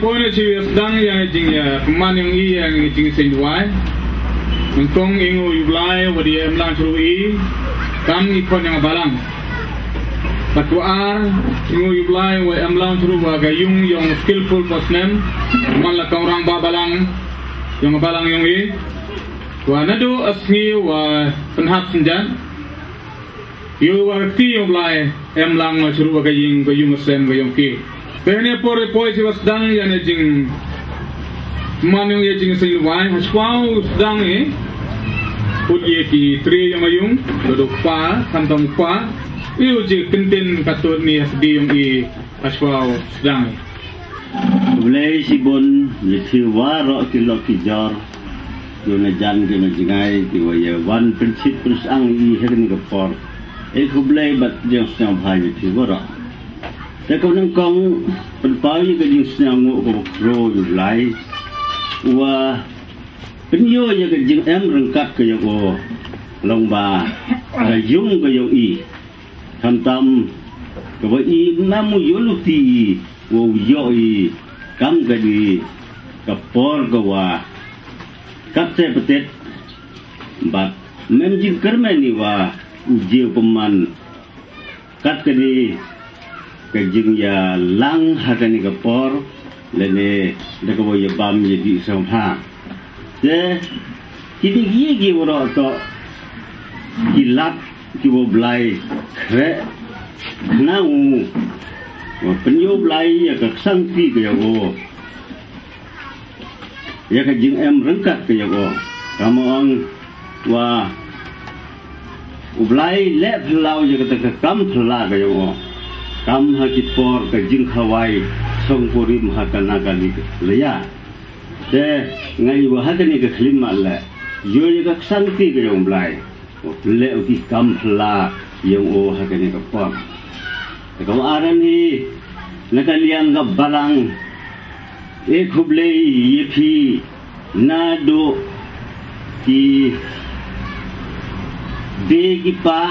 poin ci sedang yang jing ya peman yang jing senduai engkong ingu yublai wadi emlang curui kam ikon yang balang patuar ingu yublai wa emlang curu wa gayung yang skillful posnem malah kau orang balang yang balang yang wa nado asngi wa penhat senjan yu wa ti yublai emlang curu wa gayung sem gayung ki Pehne pore poi ciwas dang ya ne jing manu ya jing silwai haswau dang putye ki tri yang ayung dodok pa kantam pa iu ji kentin katut ni asdi yung haswau dang Ulay sibon yesi waro kilo kijar yo na jan ke na jingai ki waya wan prinsip terus ang herin gapor kublay bat jeng sang bhai ti waroแต่ก็นั่งกองเป็นป้ายก็ยิ่งเสียงงูก็โรอยู่หลายว่าเป็นโยยังก็ยิ่งรังกัดก็ยังโอลงบายุ่งก็ยังทำตามก็ว่าน้ำมุยลุตีว่าย่อยกำก็ดีกับปอลก็ว่ากับเสพติดบัดแม่ยิ่งกระแมนี่ว่าอุจเจียวประมาณกัดก็ดีkajing ya lang hakani kapor lene dakawo ya bam ya di samha de kini gi woro to kilat ki wo blai kre na u wa penyo blai ya ka sangti ke ya wo ya kajing em rengkat ke ya wo kamong wa u blai le phlau ya ka kam phla ke ya wo kam hakipor ke jing hawai songpurim hakanagali leya de ngai wa hakani ke khlimma la yo ye ka santi ke yong blai le uti kam phla yong o hakani ke por ke kam aran hi nakaliang ga balang khuble ye phi na do ki de ki pa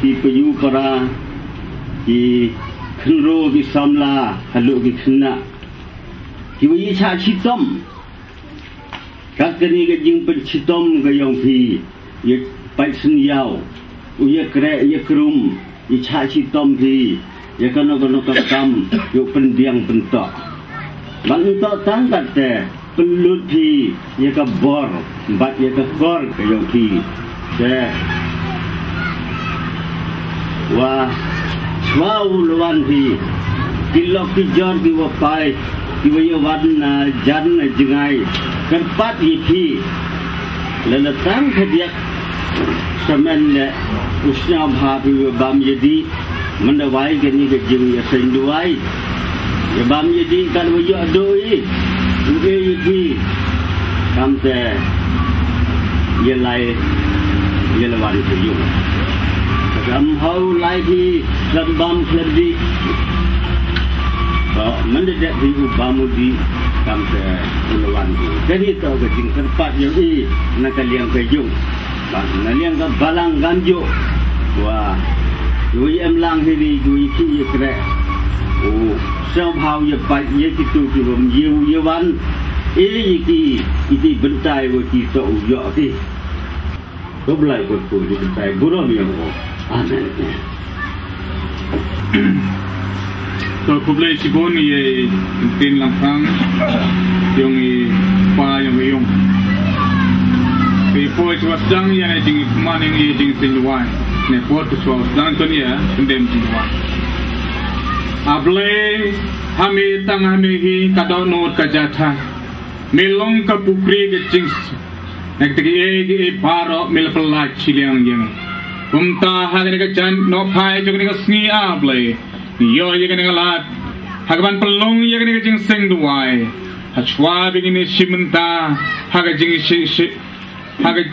ki payu para ki khnro ki samla halu ki khna ki wi cha chi tom các cái này jing pen chi tom ga yong phi ye pai sin yao u ye kre ye krum ye cha chi tom phi ye kono ka kam yo pen biang pen to ban to tang ta te pen lut phi ye ka bor bat ye ka kor ga yong phi de wa Wow, luan phi kilok ki jor ki wapai ki wayo wan jan jengai kan pat hi phi lena tang khadiak samen le usnya bha phi bam yedi mendawai ke ni ke jing ya senduai ya bam yedi kan wayo adoi uge yedi kamte yelai yelawan phi Somehow like he lambam serdi, mendadak di ubamudi sampai ulawan tu. Jadi tahu kecing tempat yang nak kalian kejung, kalian ke balang ganjo, wah, dua emlang ini dua iki kere, somehow ye baik ye kitu kibum yewan, iki bentai wati so uyok ti. Kau belai betul di bentai buram yang Amen. So kublai sibon ye tin lampang yung pa yung po was dang ya jing maning ye jing sinduan ne po to was dang ton ya ndem sinduan able hame tang hame hi kadau not ka jatha melong ka pukri ke jing nek tegi paro mil pelak chiliang yang Kumta hagani ka jan no pai jogani ka sngi able yo yagani ka lat hagaban pelong yagani ka jing sing duai hachwa bigini shimenta haga jing haga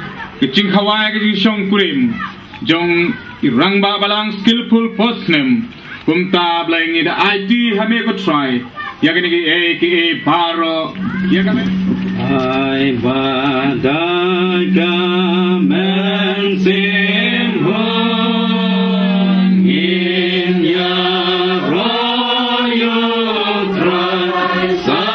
jing khawai ka jing shong kurim jong irang ba balang skillful postnem kumta blangi da IT hame ko try yagani ki paro yagani ai badai ka men sim in your royal throne.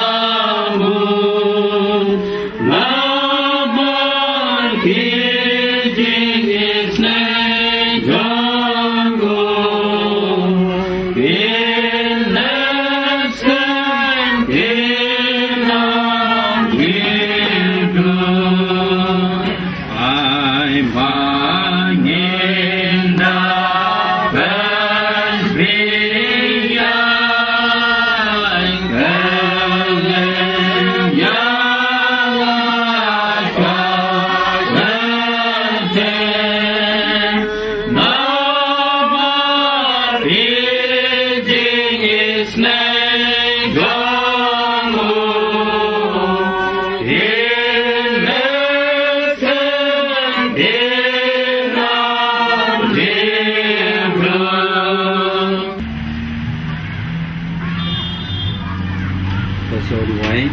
show way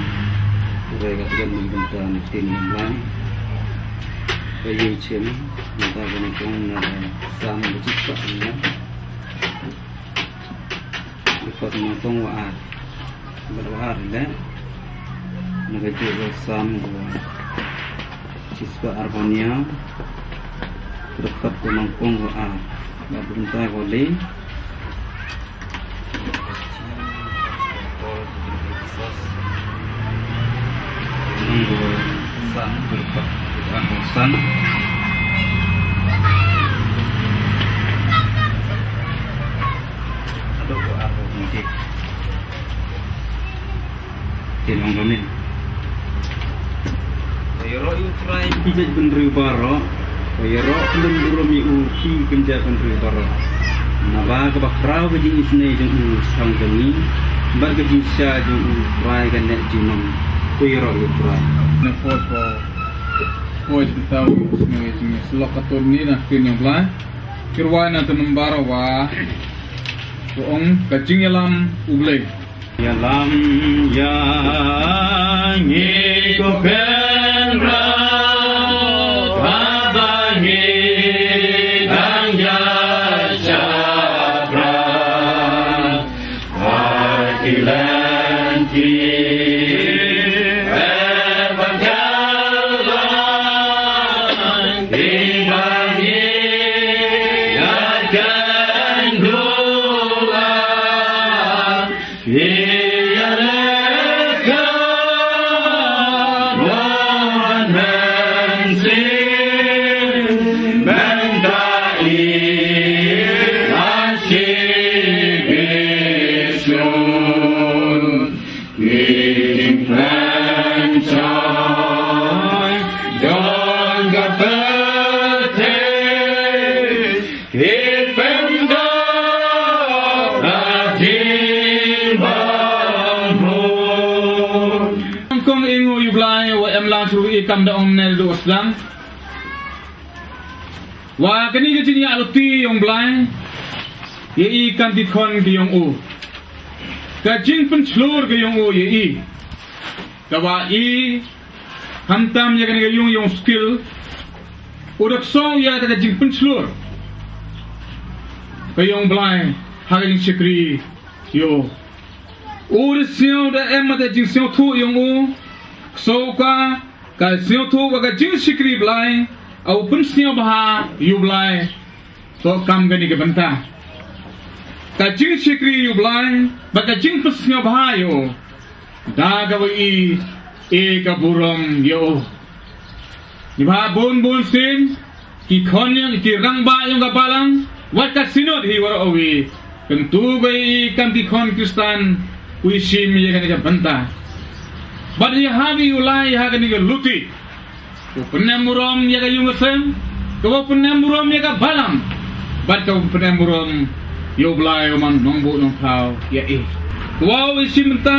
rồi các bạn mình cần tận tin mình lại bây giờ chuyện người ta vẫn còn là sam một chút chuyện nữa Phật mà không hòa bật hòa rồi đấy nó cái chuyện là sam của siswa Arbonia dekat ke Mangkong wa dan bentai boleh san berkat san ada ko arbo mungkin tinong gamin ayro yu try bijak benri baro ayro belum durumi uki kenja benri baro naba ka bakrau ke jing isne jeng sang jeni mbak ke jisa jeng try kan nek jinom ayro yu try na foto hoje então os locatores ni na kini lá kirwai na tunumbara wa ong kajingelam ublay yalam ya ngi ko benra babangi dang ya sabra akilanti kam da om nel do slang wa kani ke chini aluti yong blai ye I kam ti khon ke yong u ka jing pun chlor ke yong u ye I ka wa I ham tam ye kani ke yong skill udak song ya ka jing pun chlor ke yong blai ha ke shikri yo ur sio da em da jing sio thu yong u so ka ka sio thu wa ka jing shikri blai au pun sio baha yu blai to kam gani ke banta ka jing shikri yu blai ba ka jing pun sio baha yo da ga wi e ka buram yo ni ba bon sin ki khonyang ki rang ba yung ka palang wat ka sinot hi war owi tentu bai kam ki khon kristan wi sim ye gani ke banta but ye havi ulai ha gani ke luti ko penamuram ye ga yung sem ko penamuram ye ga balam but ko penamuram yo blai man nongbo nong thau ye e ko wi sim ta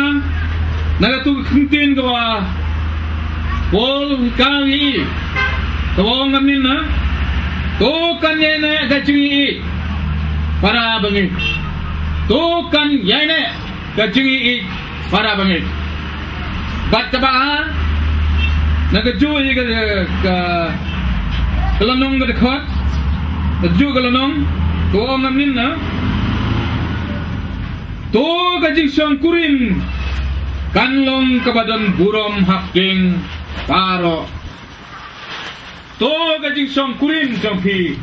naga tu khintin ko wa pol kawi ko ngamin na to kan ye na ga chingi para bangi to kan ye na ga chingi para bangi bat ka ba nagaju ka kalanong ka dekat nagaju kalanong to ngamin na to ka jing song kurin kanlong kabadan burom hakking paro to ka jing song kurin jongki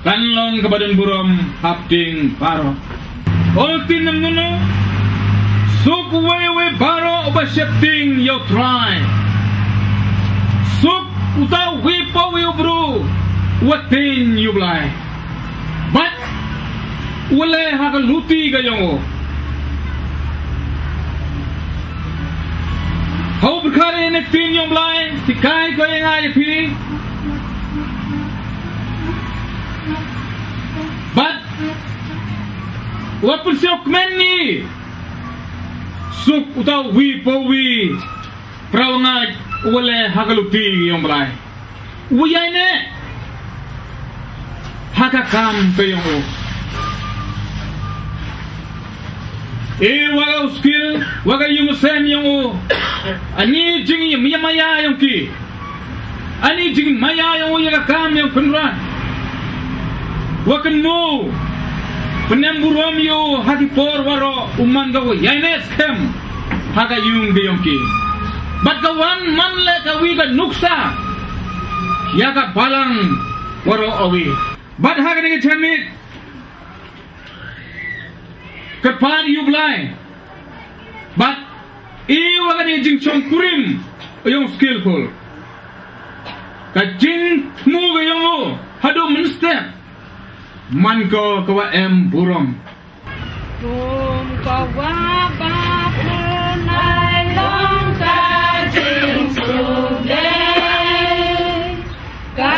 kanlong kabadan burom hakking paro ultin namuno suk wewe baro ba shifting yo try suk uta wipo we bro watin you blai but wala hakaluti gayo how berkare nek tin yo blai tikai ko yang ai thi but what pun siok menni suk utau wi po wi prawnga wala hakaluti yung blai uyay ne hakakam kayong waga skill waga yung sem yung ani jing maya yung ki ani jing maya yung yaga kam yung kunran wakan mo penemburom yo hadi por waro umman gawo yaines kem haga yung de yung ki but kawan man le kawi ga nuksa yaga balang waro awi but haga ni chamit kepan you blind but iwa ni jing chong kurim yung skillful ka jing mu ga yung hado menstep man ko kawa em burom rum kawa ba punai long ka jing sude ka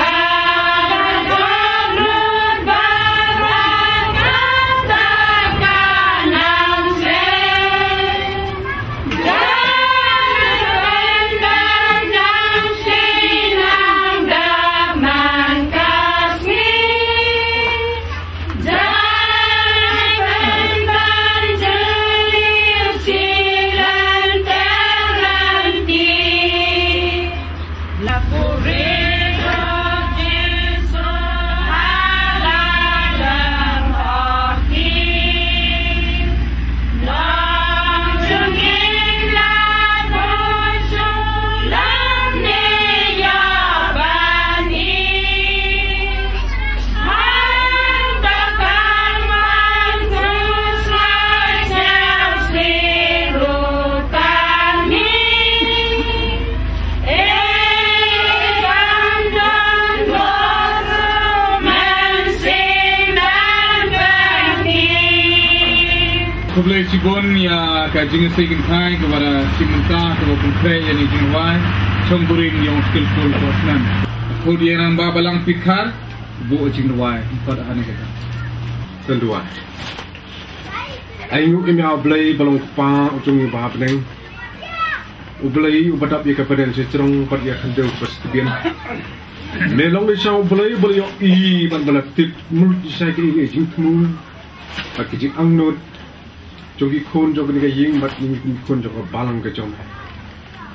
Kublai Cibon ya kajing segin kai kepada Cimenta kepada Kublai yang dijinwai Congkuring yang skillful kosnan kemudian yang babalang pikar bu jinwai pada hari kita kedua ayu imi ablai balong pa ujung bahap neng ublai ubadap ya kepada secerong pada ya kendau pastian melong di sau ublai beliau i ban balaktif mulut saya ke jingmu pakai jing angnut jogi kon jogi ni ying bat ni kon jogi balang ke jom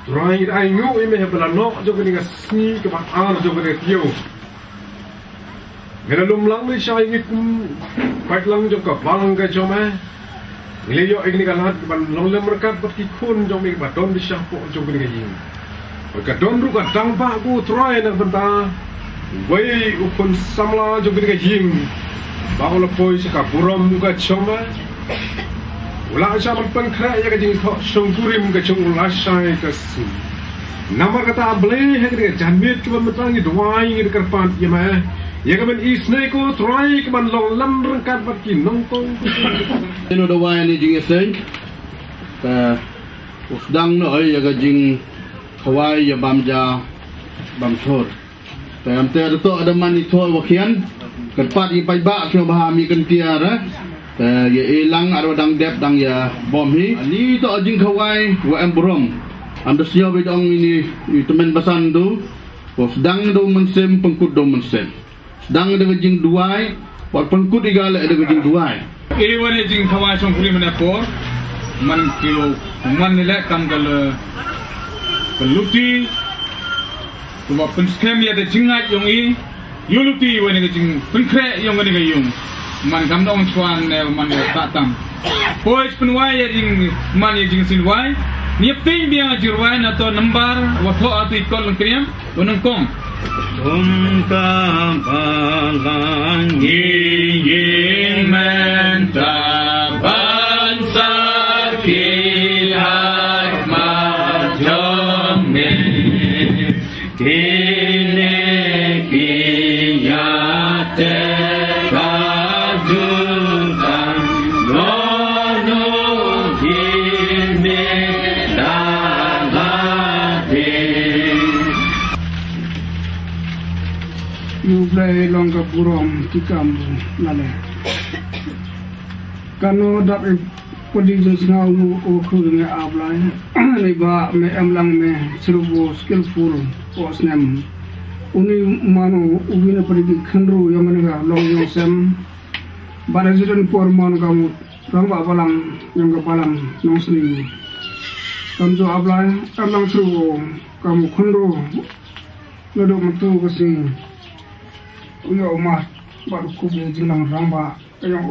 right ayu imi hebla no jogi ni sni ke ba ar jogi ni tio ngelum lang ni sai ni kum pat lang jogi balang ke jom Nilaiyo ini kan ban long lem merkat bat ki kon jogi ba don di sah po jogi ni ying ka don ru ka dang ba ku try na benta wei ukon samla jogi ni ying ba ola poi ka burom ka choma ulah aja mempan kera ya kajing kau sungkurim kacung ulah saya kasi. Nama kata ableh ya kajing janmit keban metangi doai ngir kerpan ya mah. Ya keban isne ko try keban long lam rengkat baki nongtong. Ino doai ni jing eseng. Ka usdang no ya kajing kawai ya bamja bamchor. Tam ter to ada mani thoi wakian kerpat i pai ba sio bahami kan tiara. Ya ilang aro dang dep dang ya bom hi ni to jing khawai wa em brom am sio be dong ini temen basan tu pos dang do mensem pengkut do mensem dang de jing duai wa pengkut igale de jing duai ini wane jing khawai song kuri mana por man kilo man le kam gal peluti tuwa penskem ya de jingat yong i yuluti wane jing penkre yong wane yung man kam dong chuan man tatam pois penwai jing man jing silwai ni ping dia jirwai na to number wa tho atu ikol kriam unang kom Tumka balang yin men taban sakihat majome kini kiyate Ublai long ka burom tikam nale kano dak podi jengau mu o khudne ablai ni ba me amlang me serubo skillful osnem uni mano ubina padi khandru yamanga long yosem barajudan por mon kamu ramba balang yang ke balang nong seni kamjo ablai amlang seru kamu kondo ngaduk metu kesini uya umat baru kubi jenang ramba yang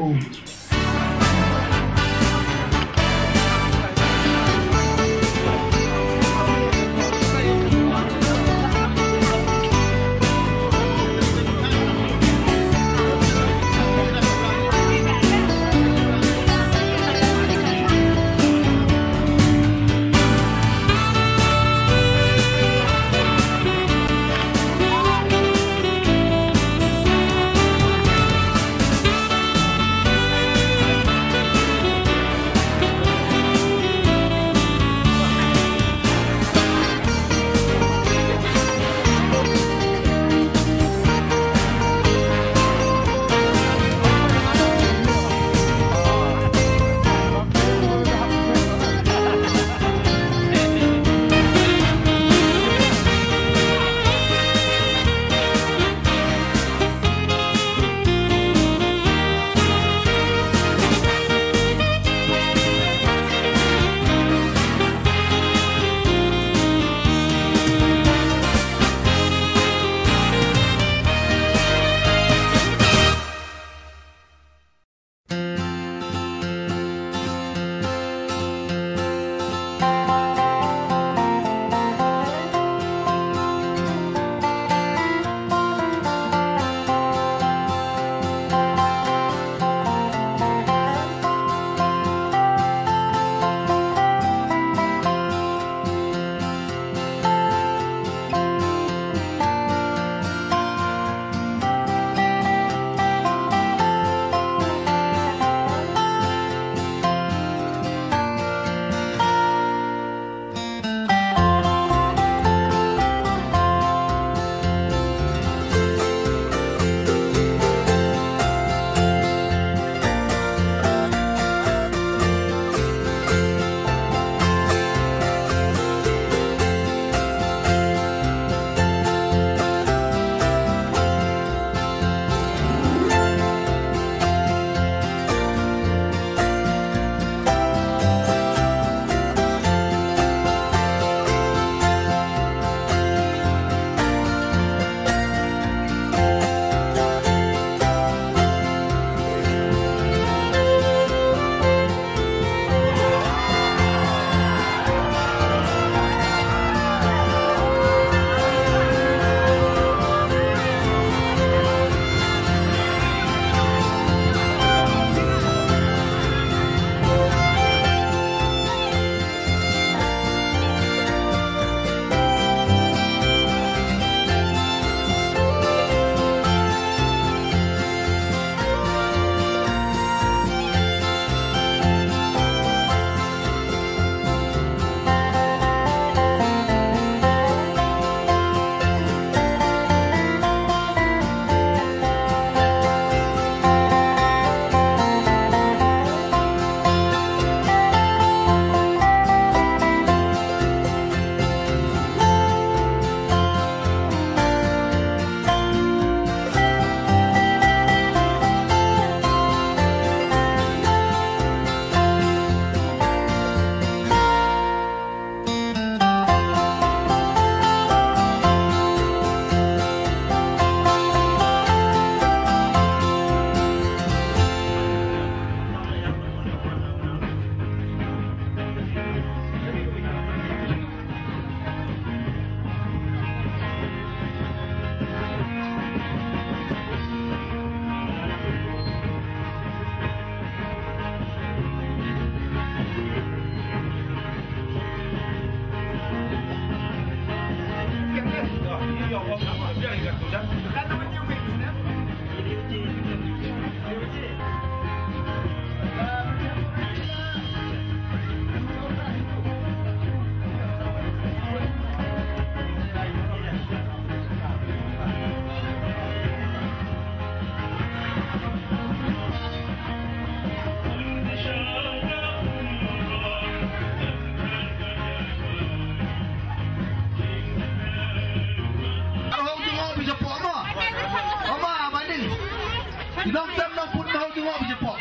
Long term long pun tahu juga berjepok.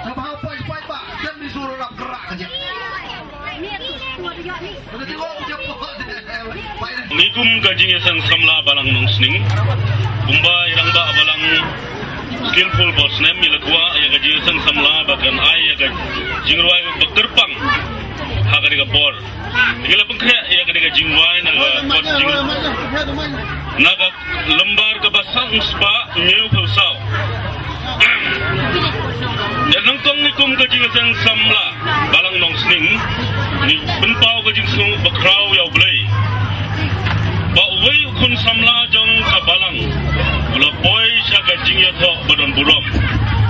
Sama apa Nikum gajing sang samla balang nong sning, umba irang ba balang skillful boss nem milakwa ya gajing sang samla bagan ay ya gajing ruai berterpang hagari kapor. Gila pengkaya ya gajing ruai naga pot jing naga lembar kebasang spa new pusau. Dan nangtong nikum gajing sang samla balang nong sning, ni benpau gajing sung bakrau ya blay. Bawai kun samla jong kabalang, ulah boy syaga jingya thok badon burom.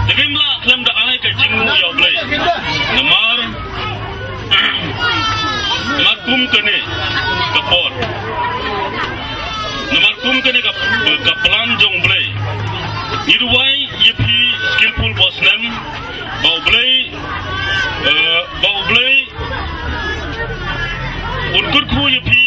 Tegimla klem da ai ka jingu ya blay. Namar makum kene kapor. Namar kum kene ka plan jong blay. Niruai yepi skillful boss nem bau blay unkur ku yepi